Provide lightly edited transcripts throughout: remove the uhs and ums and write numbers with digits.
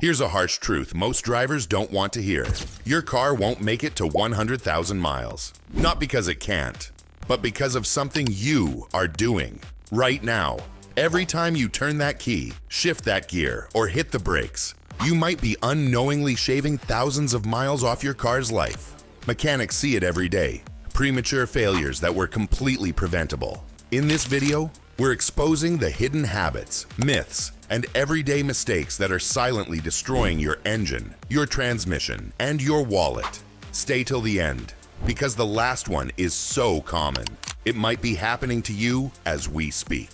Here's a harsh truth most drivers don't want to hear. Your car won't make it to 100,000 miles. Not because it can't, but because of something you are doing right now. Every time you turn that key, shift that gear, or hit the brakes, you might be unknowingly shaving thousands of miles off your car's life. Mechanics see it every day. Premature failures that were completely preventable. In this video, we're exposing the hidden habits, myths, and everyday mistakes that are silently destroying your engine, your transmission, and your wallet. Stay till the end, because the last one is so common. It might be happening to you as we speak.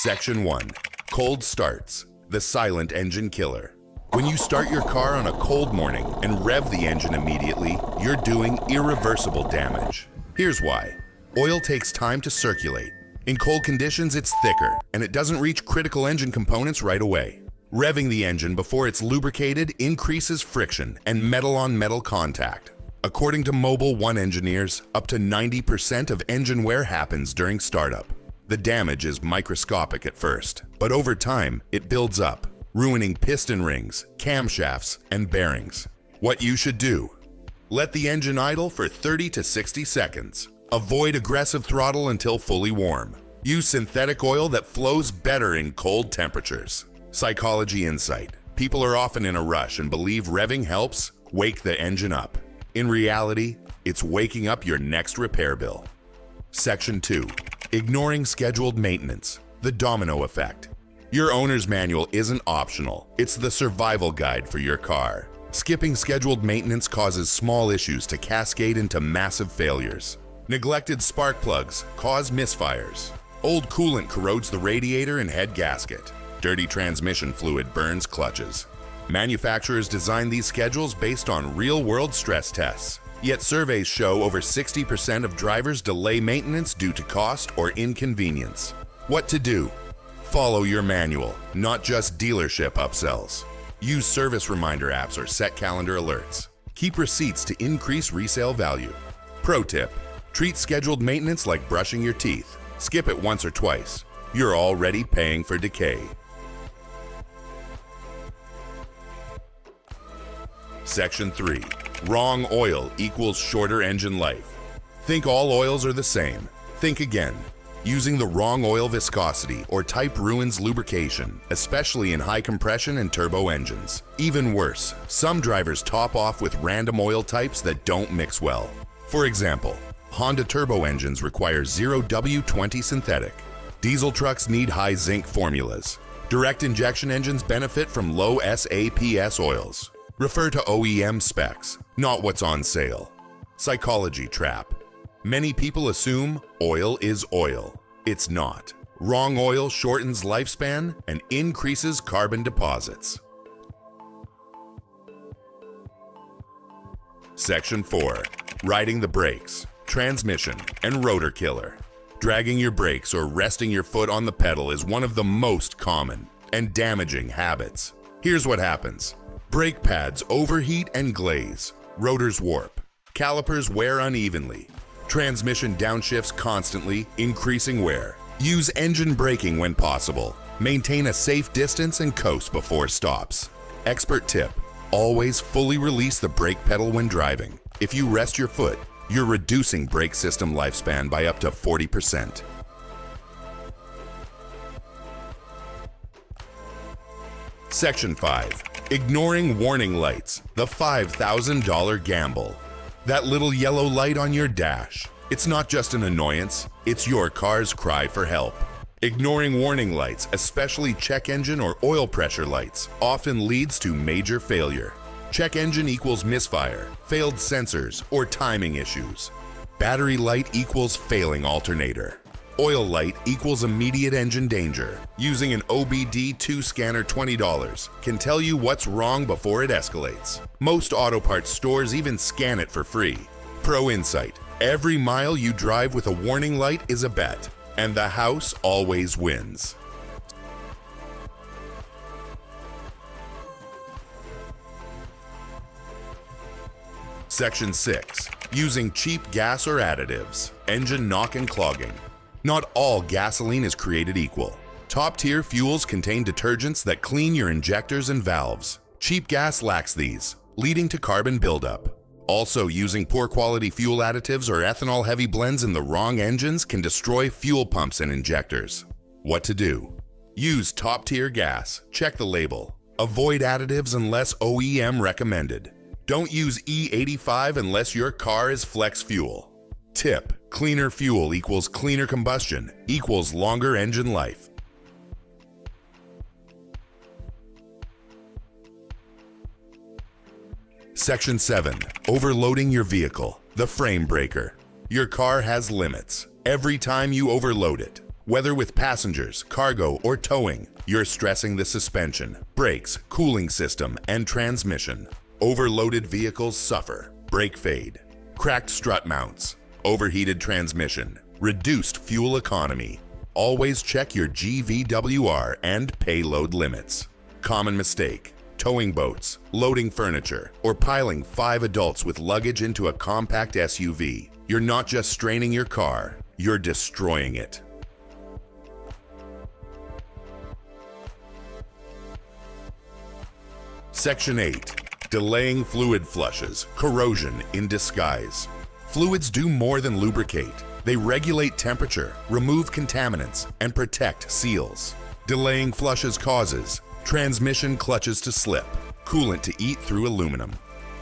Section 1. Cold starts, the silent engine killer. When you start your car on a cold morning and rev the engine immediately, you're doing irreversible damage. Here's why. Oil takes time to circulate. In cold conditions, it's thicker, and it doesn't reach critical engine components right away. Revving the engine before it's lubricated increases friction and metal-on-metal contact. According to Mobil 1 engineers, up to 90% of engine wear happens during startup. The damage is microscopic at first, but over time, it builds up, ruining piston rings, camshafts, and bearings. What you should do: let the engine idle for 30 to 60 seconds. Avoid aggressive throttle until fully warm. Use synthetic oil that flows better in cold temperatures. Psychology insight. People are often in a rush and believe revving helps wake the engine up. In reality, it's waking up your next repair bill. Section 2. Ignoring scheduled maintenance. The domino effect. Your owner's manual isn't optional. It's the survival guide for your car. Skipping scheduled maintenance causes small issues to cascade into massive failures. Neglected spark plugs cause misfires. Old coolant corrodes the radiator and head gasket. Dirty transmission fluid burns clutches. Manufacturers design these schedules based on real-world stress tests. Yet surveys show over 60% of drivers delay maintenance due to cost or inconvenience. What to do? Follow your manual, not just dealership upsells. Use service reminder apps or set calendar alerts. Keep receipts to increase resale value. Pro tip: treat scheduled maintenance like brushing your teeth. Skip it once or twice. You're already paying for decay. Section 3. Wrong oil equals shorter engine life. Think all oils are the same. Think again. Using the wrong oil viscosity or type ruins lubrication, especially in high compression and turbo engines. Even worse, some drivers top off with random oil types that don't mix well. For example, Honda turbo engines require 0W20 synthetic. Diesel trucks need high zinc formulas. Direct injection engines benefit from low SAPS oils. Refer to OEM specs, not what's on sale. Psychology trap. Many people assume oil is oil. It's not. Wrong oil shortens lifespan and increases carbon deposits. Section 4. Riding the brakes, transmission, and rotor killer. Dragging your brakes or resting your foot on the pedal is one of the most common and damaging habits. Here's what happens. Brake pads overheat and glaze. Rotors warp. Calipers wear unevenly. Transmission downshifts constantly, increasing wear. Use engine braking when possible. Maintain a safe distance and coast before stops. Expert tip: always fully release the brake pedal when driving. If you rest your foot, you're reducing brake system lifespan by up to 40%. Section 5. Ignoring warning lights, the $5,000 gamble. That little yellow light on your dash. It's not just an annoyance, it's your car's cry for help. Ignoring warning lights, especially check engine or oil pressure lights, often leads to major failure. Check engine equals misfire, failed sensors, or timing issues. Battery light equals failing alternator. Oil light equals immediate engine danger. Using an OBD2 scanner $20 can tell you what's wrong before it escalates. Most auto parts stores even scan it for free. Pro insight: every mile you drive with a warning light is a bet, and the house always wins. Section 6. Using cheap gas or additives, engine knock and clogging. Not all gasoline is created equal. Top-tier fuels contain detergents that clean your injectors and valves. Cheap gas lacks these, leading to carbon buildup. Also, using poor quality fuel additives or ethanol-heavy blends in the wrong engines can destroy fuel pumps and injectors. What to do? Use top-tier gas. Check the label. Avoid additives unless OEM recommended. Don't use E85 unless your car is flex fuel. Tip: cleaner fuel equals cleaner combustion equals longer engine life. Section 7. Overloading your vehicle. The frame breaker. Your car has limits. Every time you overload it, whether with passengers, cargo, or towing, you're stressing the suspension, brakes, cooling system, and transmission. Overloaded vehicles suffer. Brake fade, cracked strut mounts, overheated transmission, reduced fuel economy. Always check your GVWR and payload limits. Common mistake: towing boats, loading furniture, or piling 5 adults with luggage into a compact SUV. You're not just straining your car, you're destroying it. Section 8. Delaying fluid flushes. Corrosion in disguise. Fluids do more than lubricate. They regulate temperature, remove contaminants, and protect seals. Delaying flushes causes transmission clutches to slip, coolant to eat through aluminum,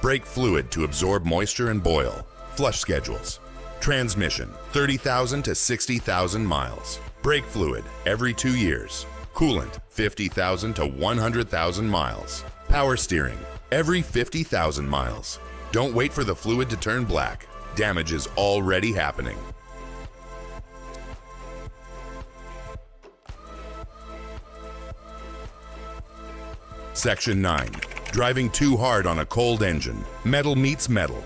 brake fluid to absorb moisture and boil. Flush schedules. Transmission, 30,000 to 60,000 miles. Brake fluid, every 2 years. Coolant, 50,000 to 100,000 miles. Power steering, every 50,000 miles. Don't wait for the fluid to turn black. Damage is already happening. Section 9. Driving too hard on a cold engine. Metal meets metal.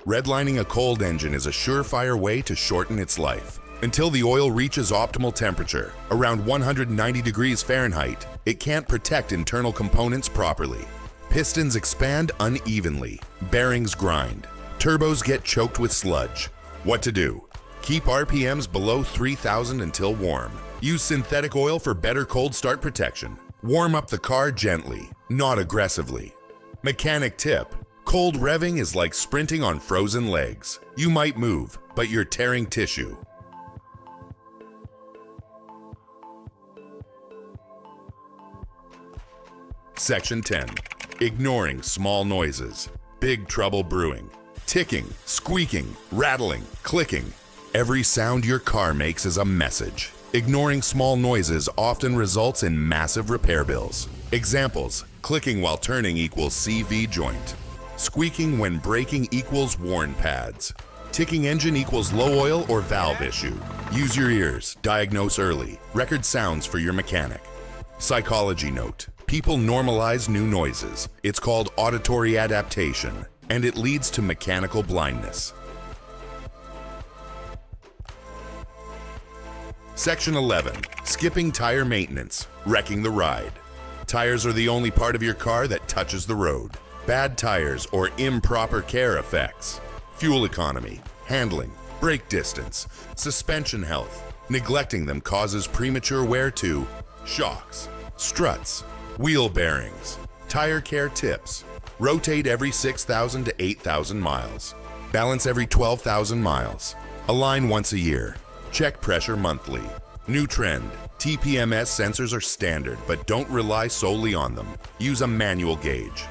Redlining a cold engine is a surefire way to shorten its life. Until the oil reaches optimal temperature, around 190 degrees Fahrenheit, it can't protect internal components properly. Pistons expand unevenly. Bearings grind. Turbos get choked with sludge. What to do? Keep RPMs below 3,000 until warm. Use synthetic oil for better cold start protection. Warm up the car gently, not aggressively. Mechanic tip: cold revving is like sprinting on frozen legs. You might move, but you're tearing tissue. Section 10. Ignoring small noises. Big trouble brewing. Ticking, squeaking, rattling, clicking. Every sound your car makes is a message. Ignoring small noises often results in massive repair bills. Examples: clicking while turning equals CV joint. Squeaking when braking equals worn pads. Ticking engine equals low oil or valve issue. Use your ears, diagnose early. Record sounds for your mechanic. Psychology note: people normalize new noises. It's called auditory adaptation, and it leads to mechanical blindness. Section 11. Skipping tire maintenance. Wrecking the ride. Tires are the only part of your car that touches the road. Bad tires or improper care affects fuel economy, handling, brake distance, suspension health. Neglecting them causes premature wear to shocks, struts, wheel bearings. Tire care tips: rotate every 6,000 to 8,000 miles. Balance every 12,000 miles. Align once a year. Check pressure monthly. New trend: TPMS sensors are standard, but don't rely solely on them. Use a manual gauge.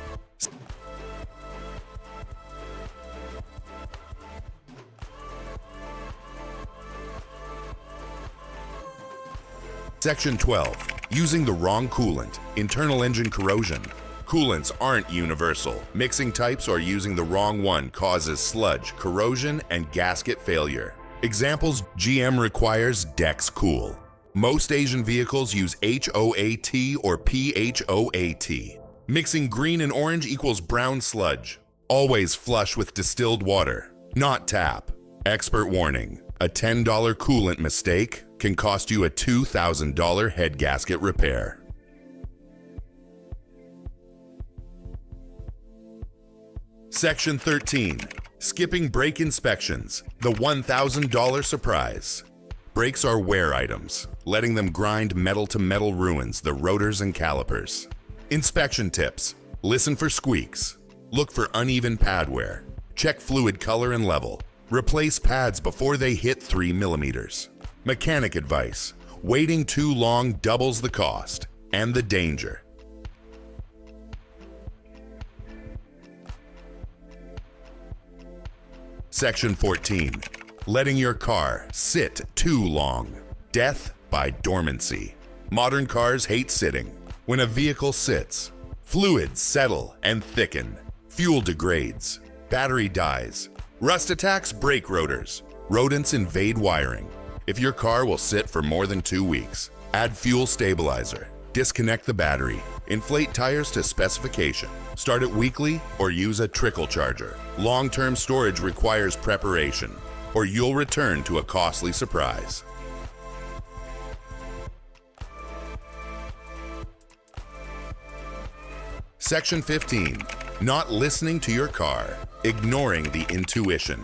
Section 12. Using the wrong coolant. Internal engine corrosion. Coolants aren't universal. Mixing types or using the wrong one causes sludge, corrosion, and gasket failure. Examples: GM requires Dex Cool. Most Asian vehicles use HOAT or PHOAT. Mixing green and orange equals brown sludge. Always flush with distilled water, not tap. Expert warning: a $10 coolant mistake can cost you a $2,000 head gasket repair. Section 13. Skipping brake inspections. The $1,000 surprise. Brakes are wear items, letting them grind metal-to-metal ruins the rotors and calipers. Inspection tips. Listen for squeaks. Look for uneven pad wear. Check fluid color and level. Replace pads before they hit 3 millimeters. Mechanic advice. Waiting too long doubles the cost and the danger. Section 14. Letting your car sit too long. Death by dormancy. Modern cars hate sitting. When a vehicle sits, fluids settle and thicken. Fuel degrades. Battery dies. Rust attacks brake rotors. Rodents invade wiring. If your car will sit for more than 2 weeks, add fuel stabilizer. Disconnect the battery. Inflate tires to specification. Start it weekly or use a trickle charger. Long-term storage requires preparation, or you'll return to a costly surprise. Section 15. Not listening to your car. Ignoring the intuition.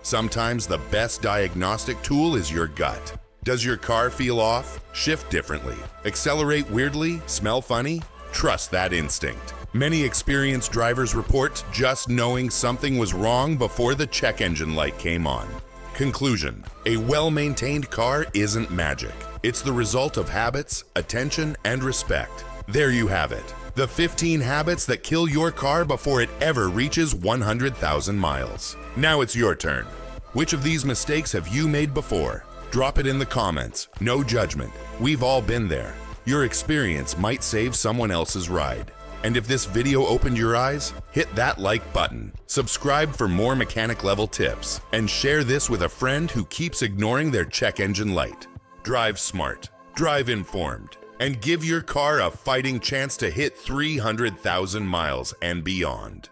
Sometimes the best diagnostic tool is your gut. Does your car feel off? Shift differently. Accelerate weirdly? Smell funny? Trust that instinct. Many experienced drivers report just knowing something was wrong before the check engine light came on. Conclusion: a well-maintained car isn't magic. It's the result of habits, attention, and respect. There you have it. The 15 habits that kill your car before it ever reaches 100,000 miles. Now it's your turn. Which of these mistakes have you made before? Drop it in the comments. No judgment. We've all been there. Your experience might save someone else's ride. And if this video opened your eyes, hit that like button, subscribe for more mechanic level tips, and share this with a friend who keeps ignoring their check engine light. Drive smart, drive informed, and give your car a fighting chance to hit 300,000 miles and beyond.